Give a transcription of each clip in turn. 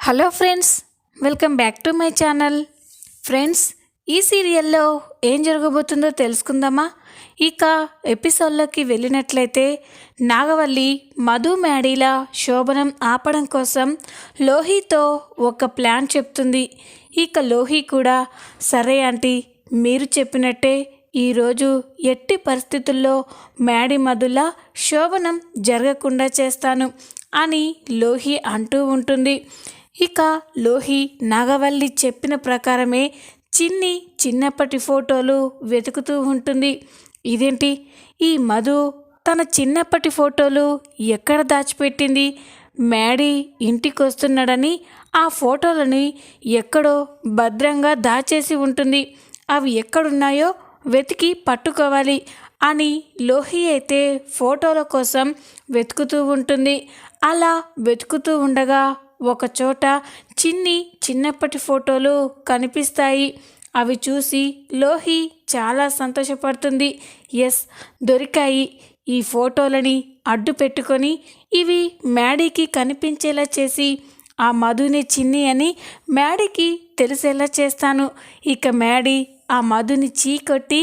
Hello friends, welcome back to my channel. Friends, ఈ సీరియల్లో ఏం జరగబోతుందో తెలుసుకుందామా? ఇక ఎపిసోడ్లోకి వెళ్ళినట్లయితే నాగవల్లి మధు మ్యాడీల శోభనం ఆపడం కోసం లోహితో ఒక ప్లాన్ చెప్తుంది. ఇక లోహి కూడా సరే ఆంటీ, మీరు చెప్పినట్టే ఈరోజు ఎట్టి పరిస్థితుల్లో మ్యాడీ మధుల శోభనం జరగకుండా చేస్తాను అని లోహి అంటూ ఉంటుంది. ఇక లోహి నాగవల్లి చెప్పిన ప్రకారమే చిన్నప్పటి ఫోటోలు వెతుకుతూ ఉంటుంది. ఇదేంటి, ఈ మధు తన చిన్నప్పటి ఫోటోలు ఎక్కడ దాచిపెట్టింది? మ్యాడీ ఇంటికి వస్తున్నాడని ఆ ఫోటోలని ఎక్కడో భద్రంగా దాచేసి ఉంటుంది. అవి ఎక్కడున్నాయో వెతికి పట్టుకోవాలి అని లోహి అయితే ఫోటోల కోసం వెతుకుతూ ఉంటుంది. అలా వెతుకుతూ ఉండగా ఒకచోట చిన్నప్పటి ఫోటోలు కనిపిస్తాయి. అవి చూసి లోహి చాలా సంతోషపడుతుంది. ఎస్, దొరికాయి. ఈ ఫోటోలని అడ్డు పెట్టుకొని ఇవి మ్యాడీకి కనిపించేలా చేసి ఆ మధుని చిన్ని అని మ్యాడీకి తెలిసేలా చేస్తాను. ఇక మ్యాడీ ఆ మధుని చీకొట్టి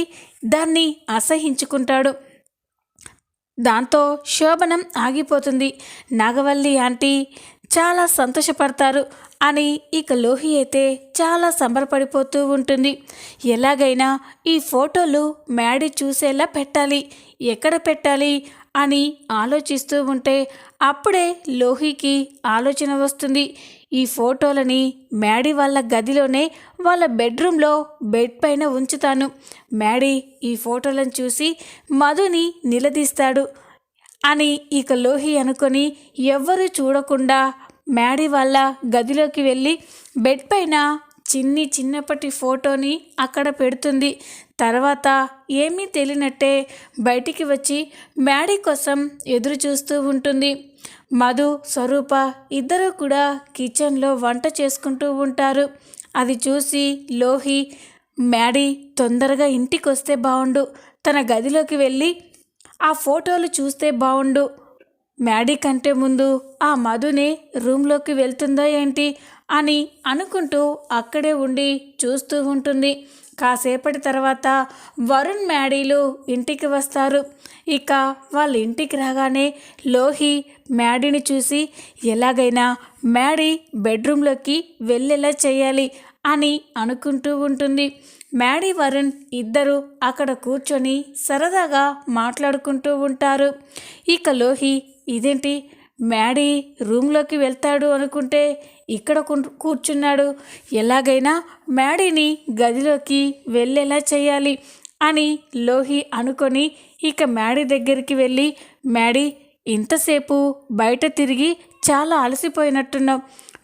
దాన్ని అసహించుకుంటాడు. దాంతో శోభనం ఆగిపోతుంది. నాగవల్లి ఆంటీ చాలా సంతోషపడతారు అని ఇక లోహి అయితే చాలా సంబరపడిపోతూ ఉంటుంది. ఎలాగైనా ఈ ఫోటోలు మ్యాడీ చూసేలా పెట్టాలి, ఎక్కడ పెట్టాలి అని ఆలోచిస్తూ ఉంటే అప్పుడే లోహికి ఆలోచన వస్తుంది. ఈ ఫోటోలని మ్యాడీ వాళ్ళ గదిలోనే వాళ్ళ బెడ్రూమ్లో బెడ్ పైన ఉంచుతాను. మ్యాడీ ఈ ఫోటోలను చూసి మధుని నిలదీస్తాడు అని ఇక లోహి అనుకొని ఎవ్వరూ చూడకుండా మ్యాడీ వాళ్ళ గదిలోకి వెళ్ళి బెడ్ పైన చిన్నప్పటి ఫోటోని అక్కడ పెడుతుంది. తర్వాత ఏమీ తెలియనట్టే బయటికి వచ్చి మ్యాడీ కోసం ఎదురు చూస్తూ ఉంటుంది. మధు, స్వరూప ఇద్దరూ కూడా కిచెన్లో వంట చేసుకుంటూ ఉంటారు. అది చూసి లోహి, మ్యాడీ తొందరగా ఇంటికి వస్తే బాగుండు, తన గదిలోకి వెళ్ళి ఆ ఫోటోలు చూస్తే బాగుండు, మ్యాడీ కంటే ముందు ఆ మధునే రూమ్లోకి వెళ్తుందో ఏంటి అని అనుకుంటూ అక్కడే ఉండి చూస్తూ ఉంటుంది. కాసేపటి తర్వాత వరుణ్, మ్యాడీలు ఇంటికి వస్తారు. ఇక వాళ్ళ ఇంటికి రాగానే లోహి మ్యాడీని చూసి ఎలాగైనా మ్యాడీ బెడ్రూమ్లోకి వెళ్ళేలా చేయాలి అని అనుకుంటూ ఉంటుంది. మ్యాడీ, వరుణ్ ఇద్దరు అక్కడ కూర్చొని సరదాగా మాట్లాడుకుంటూ ఉంటారు. ఇక లోహి, ఇదేంటి మ్యాడీ రూమ్లోకి వెళ్తాడు అనుకుంటే ఇక్కడ కూర్చున్నాడు, ఎలాగైనా మ్యాడీని గదిలోకి వెళ్ళేలా చేయాలి అని లోహి అనుకొని ఇక మ్యాడీ దగ్గరికి వెళ్ళి, మ్యాడీ ఇంతసేపు బయట తిరిగి చాలా అలసిపోయినట్టున్నావు,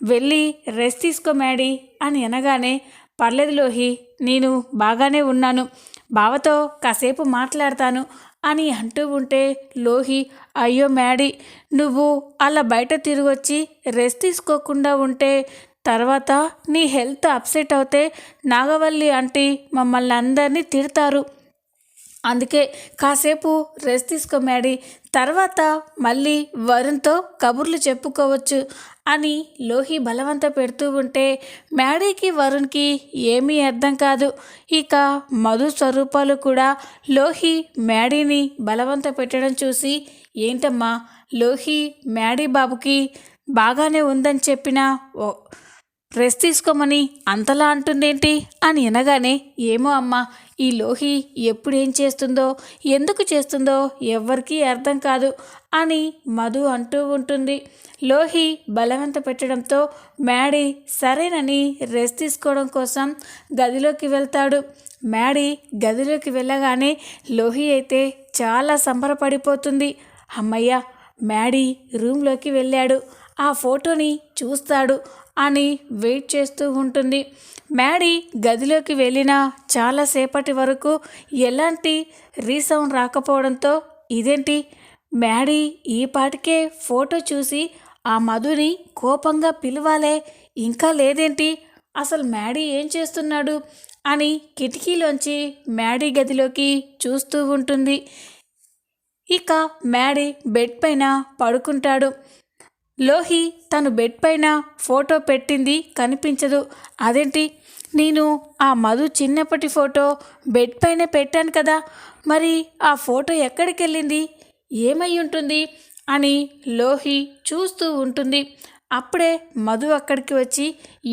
వెళ్ళి రెస్ట్ తీసుకో మ్యాడీ అని అనగానే, పర్లేదు లోహి, నేను బాగానే ఉన్నాను, బావతో కాసేపు మాట్లాడతాను అని అంటూ ఉంటే లోహి, అయ్యో మ్యాడీ, నువ్వు అలా బయట తిరిగొచ్చి రెస్ట్ తీసుకోకుండా ఉంటే తర్వాత నీ హెల్త్ అప్సెట్ అవుతే నాగవల్లి ఆంటీ మమ్మల్ని అందరినీ తిడతారు, అందుకే కాసేపు రెస్ట్ తీసుకో మ్యాడీ, తర్వాత మళ్ళీ వరుణ్తో కబుర్లు చెప్పుకోవచ్చు అని లోహి బలవంత పెడుతూ ఉంటే మ్యాడీకి, వరుణ్కి ఏమీ అర్థం కాదు. ఇక మధు, స్వరూపాలు కూడా లోహి మ్యాడీని బలవంత పెట్టడం చూసి, ఏంటమ్మా లోహి మ్యాడీ బాబుకి బాగానే ఉందని చెప్పినా రెస్ట్ తీసుకోమని అంతలా అంటుందేంటి అని అనగానే, ఏమో అమ్మా, ఈ లోహి ఎప్పుడేం చేస్తుందో ఎందుకు చేస్తుందో ఎవ్వరికీ అర్థం కాదు అని మధు అంటూ ఉంటుంది. లోహి బలవంత పెట్టడంతో మ్యాడీ సరేనని రెస్ట్ తీసుకోవడం కోసం గదిలోకి వెళ్తాడు. మ్యాడీ గదిలోకి వెళ్ళగానే లోహి అయితే చాలా సంబరపడిపోతుంది. అమ్మయ్య, మ్యాడీ రూమ్లోకి వెళ్ళాడు, ఆ ఫోటోని చూస్తాడు అని వెయిట్ చేస్తూ ఉంటుంది. మ్యాడీ గదిలోకి వెళ్ళిన చాలాసేపటి వరకు ఎలాంటి రీసౌండ్ రాకపోవడంతో, ఇదేంటి మ్యాడీ ఈ పాటికే ఫోటో చూసి ఆ మధుని కోపంగా పిలవాలే, ఇంకా లేదేంటి, అసలు మ్యాడీ ఏం చేస్తున్నాడు అని కిటికీలోంచి మ్యాడీ గదిలోకి చూస్తూ ఉంటుంది. ఇక మ్యాడీ బెడ్ పైన పడుకుంటాడు. లోహి తను బెడ్ పైన ఫోటో పెట్టింది కనిపించదు. అదేంటి, నేను ఆ మధు చిన్నప్పటి ఫోటో బెడ్ పైన పెట్టాను కదా, మరి ఆ ఫోటో ఎక్కడికి వెళ్ళింది, ఏమై ఉంటుంది అని లోహి చూస్తూ ఉంటుంది. అప్పుడే మధు అక్కడికి వచ్చి,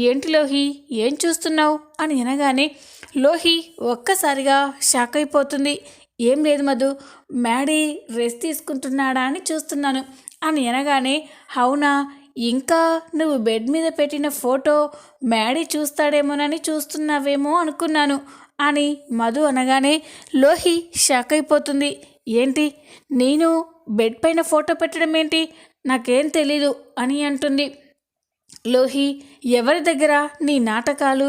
ఏంటి లోహి, ఏం చూస్తున్నావు అని అనగానే లోహి ఒక్కసారిగా షాక్ అయిపోతుంది. ఏం లేదు మధు, మ్యాడీ రెస్ట్ తీసుకుంటున్నాడా అని చూస్తున్నాను అని అనగానే, అవునా, ఇంకా నువ్వు బెడ్ మీద పెట్టిన ఫోటో మ్యాడీ చూస్తాడేమోనని చూస్తున్నావేమో అనుకున్నాను అని మధు అనగానే లోహి షాక్ అయిపోతుంది. ఏంటి, నేను బెడ్ పైన ఫోటో పెట్టడం ఏంటి, నాకేం తెలీదు అని అంటుంది. లోహి, ఎవరి దగ్గర నీ నాటకాలు,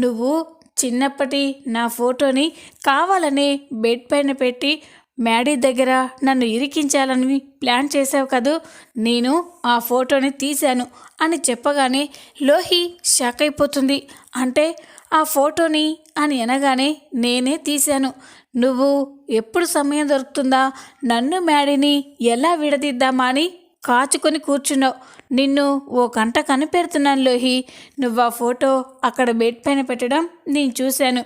నువ్వు చిన్నప్పటి నా ఫోటోని కావాలనే బెడ్ పైన పెట్టి మ్యాడీ దగ్గర నన్ను ఇరికించాలని ప్లాన్ చేసావు కదూ, నేను ఆ ఫోటోని తీశాను అని చెప్పగానే లోహి షాక్ అయిపోతుంది. అంటే ఆ ఫోటోని అని అనగానే, నేనే తీశాను, నువ్వు ఎప్పుడు సమయం దొరుకుతుందా, నన్ను మ్యాడీని ఎలా విడదీద్దామా అని కాచుకొని కూర్చున్నావు. నిన్ను ఓ గంట కనిపెడుతున్నాను లోహి, నువ్వు ఆ ఫోటో అక్కడ బెడ్ పైన పెట్టడం నేను చూశాను,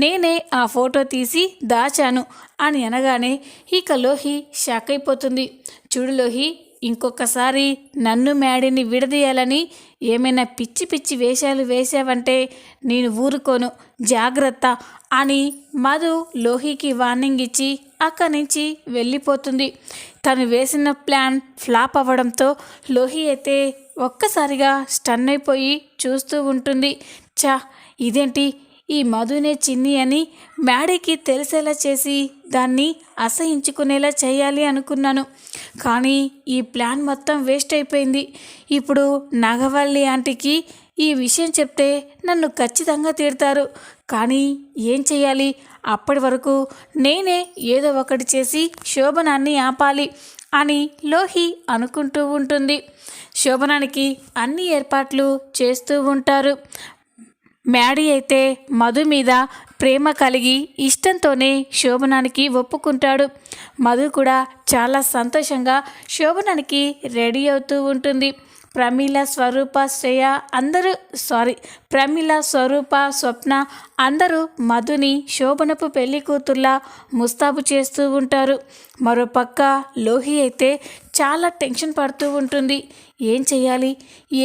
నేనే ఆ ఫోటో తీసి దాచాను అని అనగానే ఇక లోహి షాక్ అయిపోతుంది. చూడు లోహి, ఇంకొకసారి నన్ను మ్యాడీని విడదీయాలని ఏమైనా పిచ్చి పిచ్చి వేషాలు వేసావంటే నేను ఊరుకోను, జాగ్రత్త అని మధు లోహికి వార్నింగ్ ఇచ్చి అక్కడి నుంచి వెళ్ళిపోతుంది. తను వేసిన ప్లాన్ ఫ్లాప్ అవ్వడంతో లోహి అయితే ఒక్కసారిగా స్టన్ అయిపోయి చూస్తూ ఉంటుంది. ఇదేంటి, ఈ మధునే చిన్ని అని మ్యాడీకి తెలిసేలా చేసి దాన్ని అసహించుకునేలా చేయాలి అనుకున్నాను, కానీ ఈ ప్లాన్ మొత్తం వేస్ట్ అయిపోయింది. ఇప్పుడు నాగవల్లి ఆంటీకి ఈ విషయం చెప్తే నన్ను ఖచ్చితంగా తిడతారు, కానీ ఏం చేయాలి, అప్పటి వరకు నేనే ఏదో ఒకటి చేసి శోభనాన్ని ఆపాలి అని లోహి అనుకుంటూ ఉంటుంది. శోభనానికి అన్ని ఏర్పాట్లు చేస్తూ ఉంటారు. మ్యాడీ అయితే మధు మీద ప్రేమ కలిగి ఇష్టంతోనే శోభనానికి ఒప్పుకుంటాడు. మధు కూడా చాలా సంతోషంగా శోభనానికి రెడీ అవుతూ ఉంటుంది. ప్రమీల, స్వరూప, స్వప్న అందరూ మధుని శోభనపు పెళ్లి కూతుర్లా ముస్తాబు చేస్తూ ఉంటారు. మరోపక్క లోహి అయితే చాలా టెన్షన్ పడుతూ ఉంటుంది. ఏం చేయాలి,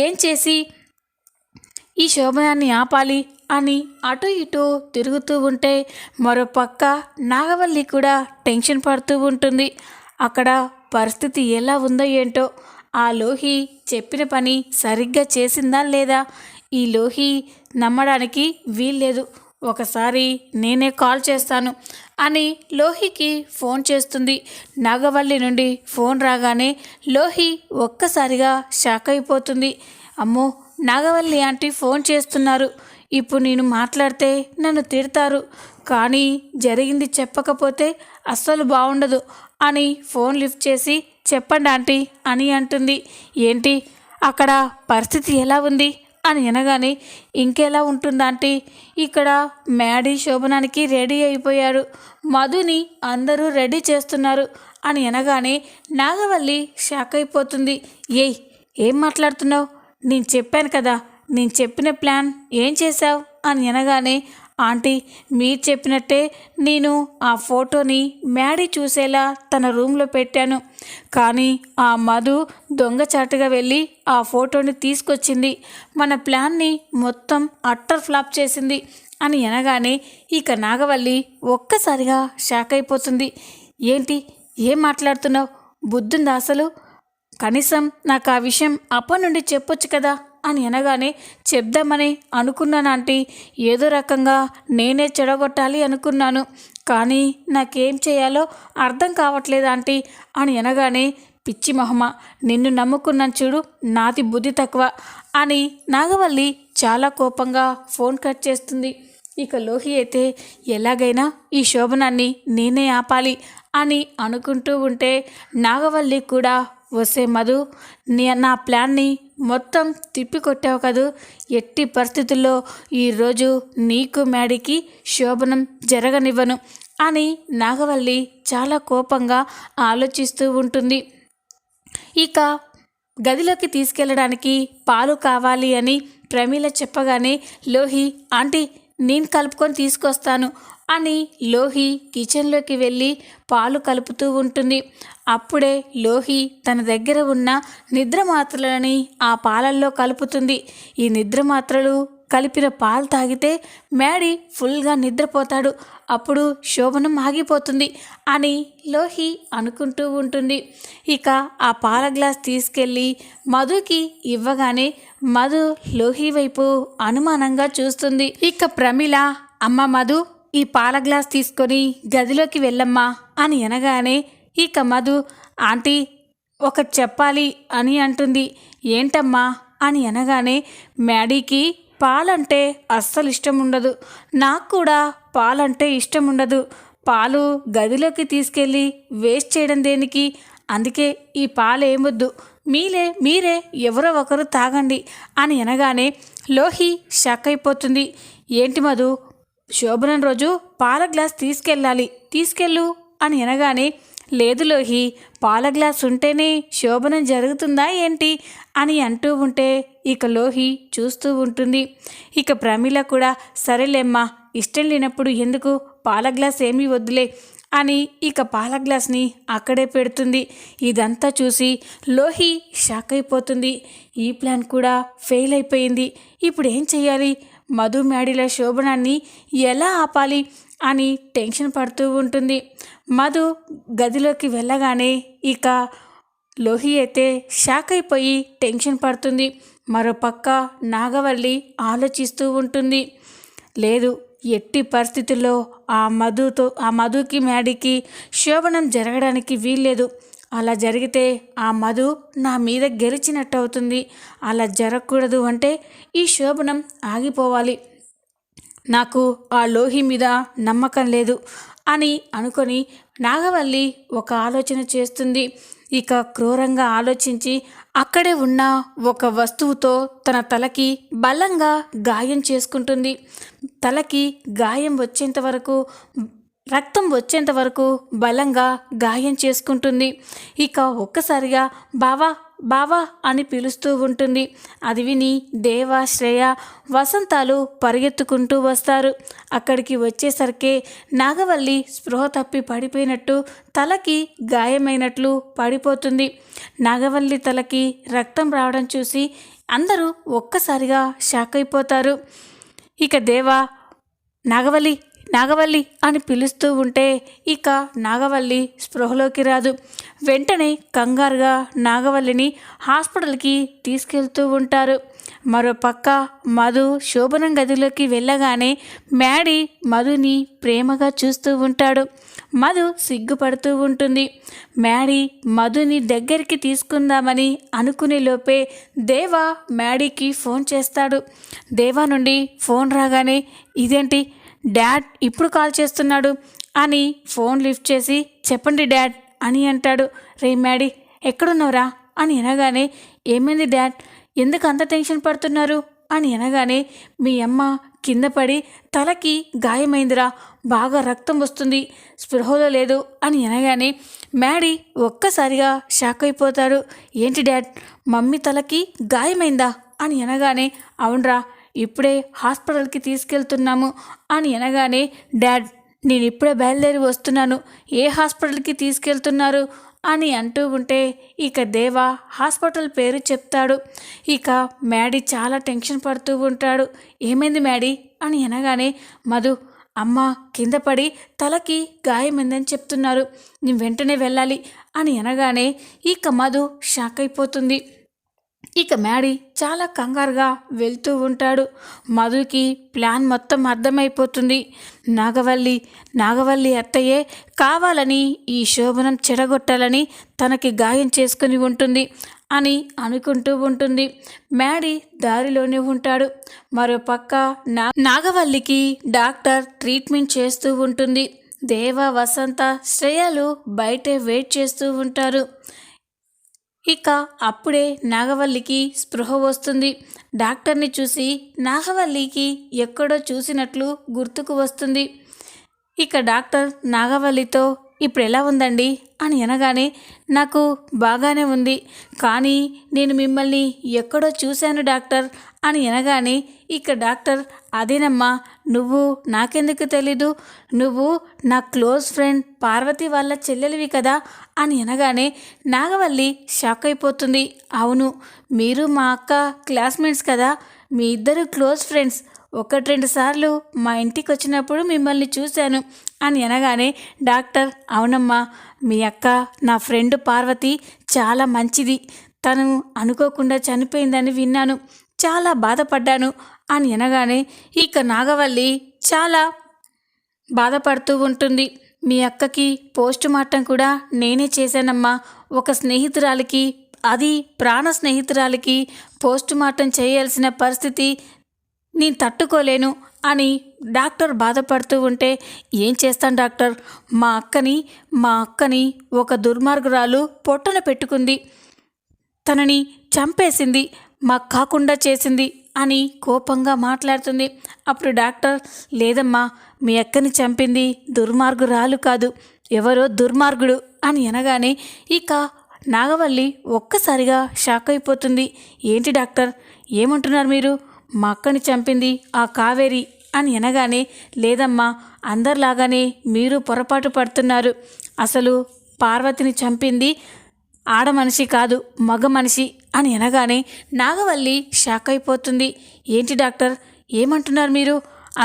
ఏం చేసి ఈ శోభనాన్ని ఆపాలి అని అటు ఇటు తిరుగుతూ ఉంటే మరోపక్క నాగవల్లి కూడా టెన్షన్ పడుతూ ఉంటుంది. అక్కడ పరిస్థితి ఎలా ఉందో ఏంటో, ఆ లోహి చెప్పిన పని సరిగ్గా చేసిందా లేదా, ఈ లోహి నమ్మడానికి వీల్లేదు, ఒకసారి నేనే కాల్ చేస్తాను అని లోహికి ఫోన్ చేస్తుంది. నాగవల్లి నుండి ఫోన్ రాగానే లోహి ఒక్కసారిగా షాక్ అయిపోతుంది. అమ్మో, నాగవల్లి ఆంటీ ఫోన్ చేస్తున్నారు, ఇప్పుడు నేను మాట్లాడితే నన్ను తిడతారు, కానీ జరిగింది చెప్పకపోతే అస్సలు బాగుండదు అని ఫోన్ లిఫ్ట్ చేసి, చెప్పండి ఆంటీ అని అంటుంది. ఏంటి, అక్కడ పరిస్థితి ఎలా ఉంది అని అనగానే, ఇంకెలా ఉంటుంది ఆంటీ, ఇక్కడ మ్యాడీ శోభనానికి రెడీ అయిపోయాడు, మధుని అందరూ రెడీ చేస్తున్నారు అని అనగానే నాగవల్లి షాక్ అయిపోతుంది. ఏం మాట్లాడుతున్నావు, నేను చెప్పాను కదా, నేను చెప్పిన ప్లాన్ ఏం చేశావు అని అనగానే, ఆంటీ మీరు చెప్పినట్టే నేను ఆ ఫోటోని మ్యాడీ చూసేలా తన రూమ్లో పెట్టాను, కానీ ఆ మధు దొంగచాటుగా వెళ్ళి ఆ ఫోటోని తీసుకొచ్చింది, మన ప్లాన్ని మొత్తం అట్టర్ ఫ్లాప్ చేసింది అని అనగానే ఇక నాగవల్లి ఒక్కసారిగా షాక్ అయిపోతుంది. ఏంటి, ఏం మాట్లాడుతున్నావు, బుద్ధుందా అసలు, కనీసం నాకు ఆ విషయం అప్పటి నుండి చెప్పొచ్చు కదా అని అనగానే, చెప్దామని అనుకున్నాను ఆంటీ, ఏదో రకంగా నేనే చెడగొట్టాలి అనుకున్నాను, కానీ నాకేం చేయాలో అర్థం కావట్లేదు ఆంటీ అని అనగానే, పిచ్చి మొహమ, నిన్ను నమ్ముకున్నాను చూడు, నాది బుద్ధి తక్కువ అని నాగవల్లి చాలా కోపంగా ఫోన్ కట్ చేస్తుంది. ఇక లోహి అయితే ఎలాగైనా ఈ శోభనాన్ని నేనే ఆపాలి అని అనుకుంటూ ఉంటే నాగవల్లి కూడా, వసే మధు, నా ప్లాన్ని మొత్తం తిప్పికొట్టావు కదూ, ఎట్టి పరిస్థితుల్లో ఈరోజు నీకు మ్యాడీకి శోభనం జరగనివ్వను అని నాగవల్లి చాలా కోపంగా ఆలోచిస్తూ ఉంటుంది. ఇక గదిలోకి తీసుకెళ్ళడానికి పాలు కావాలి అని ప్రమీల చెప్పగానే లోహి ఆంటీ నేను కలుపుకొని తీసుకొస్తాను అని లోహి కిచెన్లోకి వెళ్ళి పాలు కలుపుతూ ఉంటుంది. అప్పుడే లోహి తన దగ్గర ఉన్న నిద్ర మాత్రలని ఆ పాలల్లో కలుపుతుంది. ఈ నిద్ర మాత్రలు కలిపిన పాలు తాగితే మ్యాడీ ఫుల్గా నిద్రపోతాడు, అప్పుడు శోభనం ఆగిపోతుంది అని లోహి అనుకుంటూ ఉంటుంది. ఇక ఆ పాల గ్లాస్ తీసుకెళ్ళి మధుకి ఇవ్వగానే మధు లోహి వైపు అనుమానంగా చూస్తుంది. ఇక ప్రమీల అమ్మ మధు ఈ పాల గ్లాస్ తీసుకొని గదిలోకి వెళ్ళమ్మా అని అనగానే ఇక మధు ఆంటీ ఒకటి చెప్పాలి అని అంటుంది. ఏంటమ్మా అని అనగానే మ్యాడీకి పాలంటే అస్సలు ఇష్టం ఉండదు, నాకు కూడా పాలంటే ఇష్టం ఉండదు. పాలు గదిలోకి తీసుకెళ్ళి వేస్ట్ చేయడం దేనికి? అందుకే ఈ పాలు ఏమొద్దు, మీరే ఎవరో ఒకరు తాగండి అని అనగానే లోహి షాక్ అయిపోతుంది. ఏంటి మధు, శోభనం రోజు పాల గ్లాస్ తీసుకెళ్ళు అని అనగానే లేదు లోహి, పాల గ్లాస్ ఉంటేనే శోభనం జరుగుతుందా ఏంటి అని అంటూ ఉంటే ఇక లోహి చూస్తూ ఉంటుంది. ఇక ప్రమీల కూడా సరేలేమ్మా, ఇష్టం లేనప్పుడు ఎందుకు, పాల గ్లాస్ ఏమీ వద్దులే అని ఇక పాల గ్లాస్ని అక్కడే పెడుతుంది. ఇదంతా చూసి లోహి షాక్ అయిపోతుంది. ఈ ప్లాన్ కూడా ఫెయిల్ అయిపోయింది. ఇప్పుడు ఏం చెయ్యాలి, మధు మ్యాడీల శోభనాన్ని ఎలా ఆపాలి అని టెన్షన్ పడుతూ ఉంటుంది. మధు గదిలోకి వెళ్ళగానే ఇక లోహి అయితే షాక్ అయిపోయి టెన్షన్ పడుతుంది. మరోపక్క నాగవల్లి ఆలోచిస్తూ ఉంటుంది. లేదు, ఎట్టి పరిస్థితుల్లో ఆ మధుకి మ్యాడీకి శోభనం జరగడానికి వీల్లేదు. అలా జరిగితే ఆ మధు నా మీద గెలిచినట్టు అవుతుంది. అలా జరగకూడదు అంటే ఈ శోభనం ఆగిపోవాలి. నాకు ఆ లోహి మీద నమ్మకం లేదు అని అనుకొని నాగవల్లి ఒక ఆలోచన చేస్తుంది. ఇక క్రూరంగా ఆలోచించి అక్కడే ఉన్న ఒక వస్తువుతో తన తలకి బలంగా గాయం చేసుకుంటుంది. తలకి గాయం వచ్చేంత వరకు, రక్తం వచ్చేంత వరకు బలంగా గాయం చేసుకుంటుంది. ఇక ఒక్కసారిగా బావా బావా అని పిలుస్తూ ఉంటుంది. అది విని దేవ, శ్రేయ, వసంతాలు పరిగెత్తుకుంటూ వస్తారు. అక్కడికి వచ్చేసరికే నాగవల్లి స్పృహ తప్పి పడిపోయినట్టు, తలకి గాయమైనట్లు పడిపోతుంది. నాగవల్లి తలకి రక్తం రావడం చూసి అందరూ ఒక్కసారిగా షాక్ అయిపోతారు. ఇక దేవ నాగవల్లి అని పిలుస్తూ ఉంటే ఇక నాగవల్లి స్పృహలోకి రాదు. వెంటనే కంగారుగా నాగవల్లిని హాస్పిటల్కి తీసుకెళ్తూ ఉంటారు. మరోపక్క మధు శోభనం గదిలోకి వెళ్ళగానే మ్యాడీ మధుని ప్రేమగా చూస్తూ ఉంటాడు. మధు సిగ్గుపడుతూ ఉంటుంది. మ్యాడీ మధుని దగ్గరికి తీసుకుందామని అనుకునే లోపే దేవా మ్యాడీకి ఫోన్ చేస్తాడు. దేవా నుండి ఫోన్ రాగానే ఇదేంటి డాడ్ ఇప్పుడు కాల్ చేస్తున్నాడు అని ఫోన్ లిఫ్ట్ చేసి చెప్పండి డాడ్ అని అంటాడు. రే మ్యాడీ ఎక్కడున్నావురా అని అనగానే ఏమైంది డాడ్, ఎందుకు అంత టెన్షన్ పడుతున్నారు అని అనగానే మీ అమ్మ కింద పడి తలకి గాయమైందిరా, బాగా రక్తం వస్తుంది, స్పృహలో లేదు అని అనగానే మ్యాడీ ఒక్కసారిగా షాక్ అయిపోతాడు. ఏంటి డాడ్, మమ్మీ తలకి గాయమైందా అని అనగానే అవునరా, ఇప్పుడే హాస్పిటల్కి తీసుకెళ్తున్నాము అని అనగానే డాడ్ నేను ఇప్పుడే బయలుదేరి వస్తున్నాను, ఏ హాస్పిటల్కి తీసుకెళ్తున్నారు అని అంటూ ఉంటే ఇక దేవా హాస్పిటల్ పేరు చెప్తాడు. ఇక మ్యాడీ చాలా టెన్షన్ పడుతూ ఉంటాడు. ఏమైంది మ్యాడీ అని అనగానే మధు అమ్మ కింద పడి తలకి గాయమైందని చెప్తున్నారు, నేను వెంటనే వెళ్ళాలి అని అనగానే ఇక మధు షాక్ అయిపోతుంది. ఇక మ్యాడీ చాలా కంగారుగా వెళ్తూ ఉంటాడు. మధుకి ప్లాన్ మొత్తం అర్థమైపోతుంది. నాగవల్లి అత్తయ్యే కావాలని ఈ శోభనం చెడగొట్టాలని తనకి గాయం చేసుకుని ఉంటుంది అని అనుకుంటూ ఉంటుంది. మ్యాడీ దారిలోనే ఉంటాడు. మరోపక్క నాగవల్లికి డాక్టర్ ట్రీట్మెంట్ చేస్తూ ఉంటుంది. దేవ, వసంత, శ్రేయలు బయటే వెయిట్ చేస్తూ ఉంటారు. ఇక అప్పుడే నాగవల్లికి స్పృహ వస్తుంది. డాక్టర్ని చూసి నాగవల్లికి ఎక్కడో చూసినట్లు గుర్తుకు వస్తుంది. ఇక డాక్టర్ నాగవల్లితో ఇప్పుడు ఎలా ఉందండి అని అనగానే నాకు బాగానే ఉంది, కానీ నేను మిమ్మల్ని ఎక్కడో చూశాను డాక్టర్ అని అనగానే ఇక డాక్టర్ అదేనమ్మా, నువ్వు నాకెందుకు తెలీదు, నువ్వు నా క్లోజ్ ఫ్రెండ్ పార్వతి వాళ్ళ చెల్లెలివి కదా అని అనగానే నాగవల్లి షాక్ అయిపోతుంది. అవును, మీరు మా అక్క క్లాస్మేట్స్ కదా, మీ ఇద్దరు క్లోజ్ ఫ్రెండ్స్, 1-2 సార్లు మా ఇంటికి వచ్చినప్పుడు మిమ్మల్ని చూశాను అని అనగానే డాక్టర్ అవునమ్మా, మీ అక్క నా ఫ్రెండ్ పార్వతి చాలా మంచిది, తను అనుకోకుండా చనిపోయిందని విన్నాను, చాలా బాధపడ్డాను అని అనగానే ఇక నాగవల్లి చాలా బాధపడుతూ ఉంటుంది. మీ అక్కకి పోస్ట్ మార్టం కూడా నేనే చేశానమ్మా, ఒక స్నేహితురాలికి, అది ప్రాణ స్నేహితురాలికి పోస్ట్ మార్టం చేయాల్సిన పరిస్థితి నేను తట్టుకోలేను అని డాక్టర్ బాధపడుతూ ఉంటే ఏం చేస్తాను డాక్టర్, మా అక్కని ఒక దుర్మార్గురాలు పొట్టన పెట్టుకుంది, తనని చంపేసింది, మాకు కాకుండా చేసింది అని కోపంగా మాట్లాడుతుంది. అప్పుడు డాక్టర్ లేదమ్మా, మీ అక్కని చంపింది దుర్మార్గురాలు కాదు, ఎవరో దుర్మార్గుడు అని అనగానే ఇక నాగవల్లి ఒక్కసారిగా షాక్ అయిపోతుంది. ఏంటి డాక్టర్, ఏమంటున్నారు మీరు, మా అక్కని చంపింది ఆ కావేరి అని అనగానే లేదమ్మా, అందరిలాగానే మీరు పొరపాటు పడుతున్నారు, అసలు పార్వతిని చంపింది ఆడ మనిషి కాదు, మగ మనిషి అని అనగానే నాగవల్లి షాక్ అయిపోతుంది. ఏంటి డాక్టర్, ఏమంటున్నారు మీరు,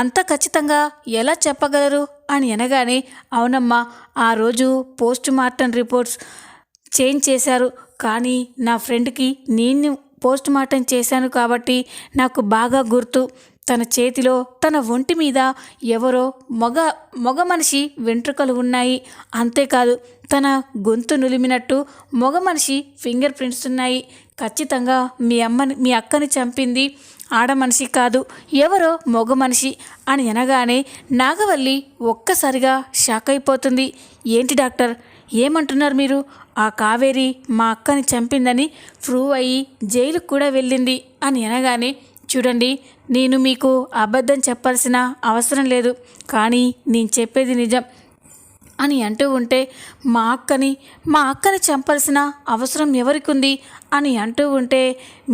అంత ఖచ్చితంగా ఎలా చెప్పగలరు అని అనగానే అవునమ్మా, ఆ రోజు పోస్ట్ మార్టం రిపోర్ట్స్ చేంజ్ చేశారు, కానీ నా ఫ్రెండ్కి నేను పోస్ట్ మార్టం చేశాను కాబట్టి నాకు బాగా గుర్తు, తన చేతిలో తన ఒంటి మీద ఎవరో మగ మనిషి వెంట్రుకలు ఉన్నాయి, అంతేకాదు తన గొంతు నులిమినట్టు మగ మనిషి ఫింగర్ ప్రింట్స్ ఉన్నాయి, ఖచ్చితంగా మీ అక్కని చంపింది ఆడ మనిషి కాదు, ఎవరో మగ మనిషి అని అనగానే నాగవల్లి ఒక్కసారిగా షాక్ అయిపోతుంది. ఏంటి డాక్టర్, ఏమంటున్నారు మీరు, ఆ కావేరి మా అక్కని చంపిందని ప్రూవ్ అయ్యి జైలుకు కూడా వెళ్ళింది అని అనగానే చూడండి, నేను మీకు అబద్ధం చెప్పాల్సిన అవసరం లేదు, కానీ నేను చెప్పేది నిజం అని అంటూ ఉంటే మా అక్కని చంపాల్సిన అవసరం ఎవరికి ఉంది అని అంటూ ఉంటే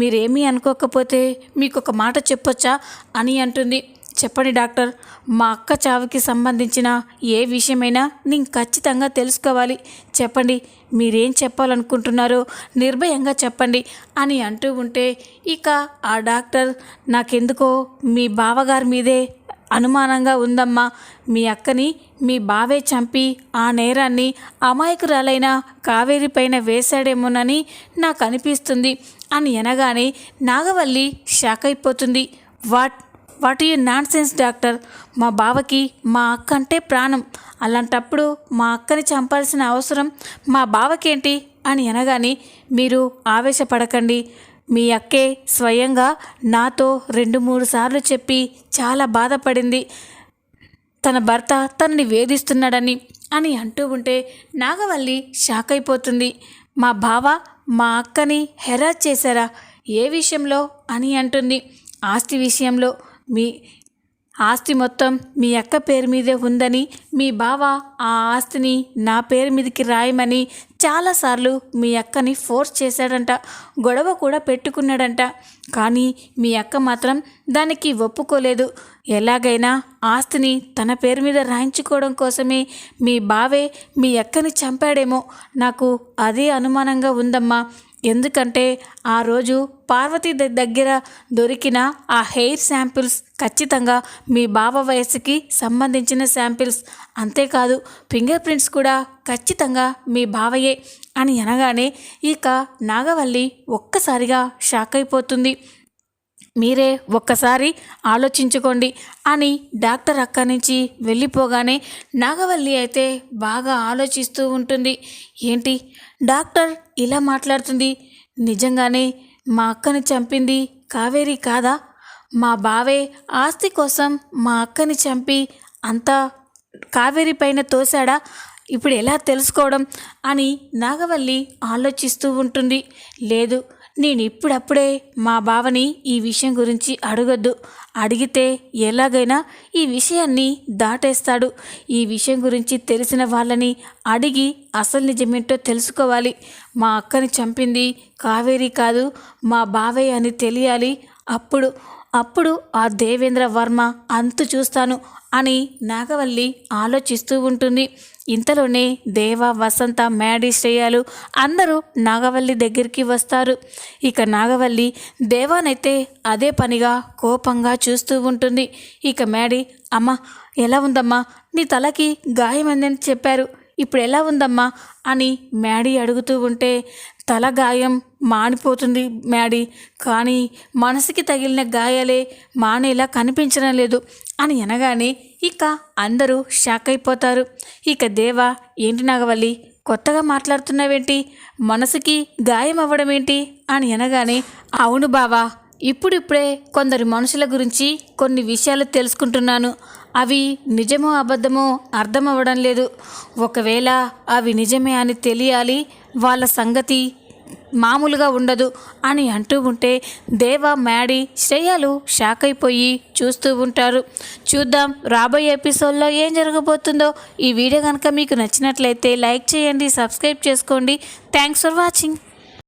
మీరేమీ అనుకోకపోతే మీకు ఒక మాట చెప్పొచ్చా అని అంటుంది. చెప్పండి డాక్టర్, మా అక్క చావుకి సంబంధించిన ఏ విషయమైనా నేను ఖచ్చితంగా తెలుసుకోవాలి, చెప్పండి, మీరేం చెప్పాలనుకుంటున్నారో నిర్భయంగా చెప్పండి అని అంటూ ఉంటే ఇక ఆ డాక్టర్ నాకెందుకో మీ బావగారి మీదే అనుమానంగా ఉందమ్మా, మీ అక్కని మీ బావే చంపి ఆ నేరాన్ని అమాయకురాలైన కావేరి పైన వేశాడేమోనని నాకు అనిపిస్తుంది అని అనగానే నాగవల్లి షాక్ అయిపోతుంది. What you non sense doctor, మా బావకి మా అక్క అంటే ప్రాణం, అలాంటప్పుడు మా అక్కని చంపాల్సిన అవసరం మా బావకేంటి అని అనగానే మీరు ఆవేశపడకండి, మీ అక్కే స్వయంగా నాతో 2-3 సార్లు చెప్పి చాలా బాధపడింది, తన భర్త తనని వేధిస్తున్నాడని అని అంటూ ఉంటే నాగవల్లి షాక్ అయిపోతుంది. మా బావ మా అక్కని హెరాస్ చేశారా, ఏ విషయంలో అని అంటుంది. ఆస్తి విషయంలో, మీ ఆస్తి మొత్తం మీ అక్క పేరు మీదే ఉందని మీ బావ ఆ ఆస్తిని నా పేరు మీదకి రాయమని చాలాసార్లు మీ అక్కని ఫోర్స్ చేశాడంట, గొడవ కూడా పెట్టుకున్నాడంట, కానీ మీ అక్క మాత్రం దానికి ఒప్పుకోలేదు. ఎలాగైనా ఆస్తిని తన పేరు మీద రాయించుకోవడం కోసమే మీ బావే మీ అక్కని చంపాడేమో, నాకు అదే అనుమానంగా ఉందమ్మా, ఎందుకంటే ఆ రోజు పార్వతి దగ్గర దొరికిన ఆ హెయిర్ శాంపిల్స్ ఖచ్చితంగా మీ బావ వయసుకి సంబంధించిన శాంపిల్స్, అంతేకాదు ఫింగర్ ప్రింట్స్ కూడా ఖచ్చితంగా మీ బావయే అని అనగానే ఇక నాగవల్లి ఒక్కసారిగా షాక్ అయిపోతుంది. మీరే ఒక్కసారి ఆలోచించుకోండి అని డాక్టర్ అక్కడి నుంచి వెళ్ళిపోగానే నాగవల్లి అయితే బాగా ఆలోచిస్తూ ఉంటుంది. ఏంటి డాక్టర్ ఇలా మాట్లాడుతుంది, నిజంగానే మా అక్కని చంపింది కావేరి కాదా, మా బావే ఆస్తి కోసం మా అక్కని చంపి అంతా కావేరి పైన తోశాడా, ఇప్పుడు ఎలా తెలుసుకోవడం అని నాగవల్లి ఆలోచిస్తూ ఉంటుంది. లేదు, నేను ఇప్పుడప్పుడే మా బావని ఈ విషయం గురించి అడగొద్దు. అడిగితే ఎలాగైనా ఈ విషయాన్ని దాటేస్తాడు. ఈ విషయం గురించి తెలిసిన వాళ్ళని అడిగి అసలు నిజమేంటో తెలుసుకోవాలి. మా అక్కని చంపింది కావేరి కాదు, మా బావే అని తెలియాలి. అప్పుడు ఆ దేవేంద్ర వర్మ అంతు చూస్తాను అని నాగవల్లి ఆలోచిస్తూ ఉంటుంది. ఇంతలోనే దేవ, వసంత, మ్యాడీ, శ్రేయాలు అందరూ నాగవల్లి దగ్గరికి వస్తారు. ఇక నాగవల్లి దేవానైతే అదే పనిగా కోపంగా చూస్తూ ఉంటుంది. ఇక మ్యాడీ, అమ్మ ఎలా ఉందమ్మా, నీ తలకి గాయమైందని చెప్పారు, ఇప్పుడు ఎలా ఉందమ్మా అని మ్యాడీ అడుగుతూ ఉంటే, తల గాయం మానిపోతుంది మ్యాడీ, కానీ మనసుకి తగిలిన గాయాలే మానేలా కనిపించడం లేదు అని అనగానే ఇక అందరూ షాక్ అయిపోతారు. ఇక దేవా, ఏంటి నాగవల్లి కొత్తగా మాట్లాడుతున్నావేంటి, మనసుకి గాయం అవ్వడం ఏంటి అని అనగానే, అవును బావా, ఇప్పుడిప్పుడే కొందరు మనుషుల గురించి కొన్ని విషయాలు తెలుసుకుంటున్నాను. అవి నిజమో అబద్ధమో అర్థం అవ్వడం లేదు. ఒకవేళ అవి నిజమే అని తెలియాలి, వాళ్ళ సంగతి మామూలుగా ఉండదు అని అంటూ ఉంటే దేవ, మ్యాడీ, శ్రేయాలు షాక్ అయిపోయి చూస్తూ ఉంటారు. చూద్దాం రాబోయే ఎపిసోడ్లో ఏం జరగబోతుందో. ఈ వీడియో కనుక మీకు నచ్చినట్లయితే లైక్ చేయండి, సబ్స్క్రైబ్ చేసుకోండి. Thanks for watching.